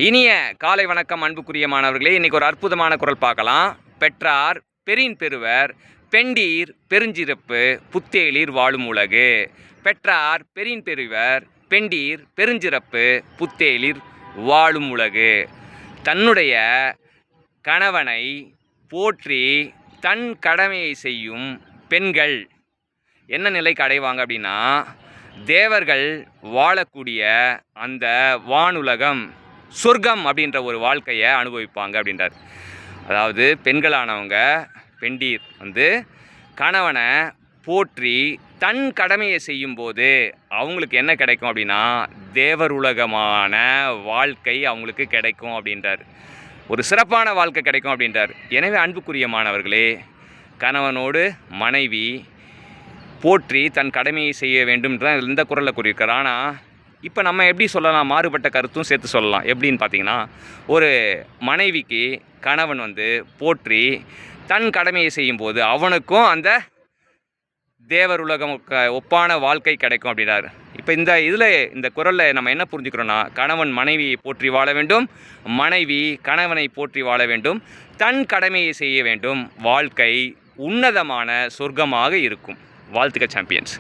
இனிய காலை வணக்கம் அன்புக்குரிய மாணவர்களே. இன்றைக்கி ஒரு அற்புதமான குறள் பார்க்கலாம். பெற்றார் பெரின் பெறுவர், பெண்டீர் பெருஞ்சிறப்பு, புத்தேளிர் வாழும் உலகு. பெற்றார் பெரின் பெறுவர், பெண்டீர் பெருஞ்சிறப்பு, புத்தேளிர் வாழும் உலகு. தன்னுடைய கணவனை போற்றி தன் கடமையை செய்யும் பெண்கள் என்ன நிலைக்கு அடைவாங்க அப்படின்னா, தேவர்கள் வாழக்கூடிய அந்த வானுலகம், சொர்க்கம் அப்படின்ற ஒரு வாழ்க்கையை அனுபவிப்பாங்க அப்படின்றார். அதாவது பெண்களானவங்க, பெண்டீர் கணவனை போற்றி தன் கடமையை செய்யும்போது அவங்களுக்கு என்ன கிடைக்கும் அப்படின்னா, தேவர் உலகமான வாழ்க்கை அவங்களுக்கு கிடைக்கும் அப்படின்றார். ஒரு சிறப்பான வாழ்க்கை கிடைக்கும் அப்படின்றார். எனவே அன்புக்குரிய மாணவர்களே, கணவனோடு மனைவி போற்றி தன் கடமையை செய்ய வேண்டும்ன்ற இந்த குறளில் கூறியிருக்கார். ஆனால் இப்போ நம்ம எப்படி சொல்லலாம், மாறுபட்ட கருத்தும் சேர்த்து சொல்லலாம். எப்படின்னு பார்த்தீங்கன்னா, ஒரு மனைவிக்கு கணவன் போற்றி தன் கடமையை செய்யும்போது அவனுக்கும் அந்த தேவர் உலகம் ஒப்பான வாழ்க்கை கிடைக்கும் அப்படின்னாரு. இப்போ இந்த குறளில் நம்ம என்ன புரிஞ்சுக்கிறோன்னா, கணவன் மனைவியை போற்றி வாழ வேண்டும், மனைவி கணவனை போற்றி வாழ வேண்டும், தன் கடமையை செய்ய வேண்டும், வாழ்க்கை உன்னதமான சொர்க்கமாக இருக்கும். வாழ்த்துக்கள் சாம்பியன்ஸ்.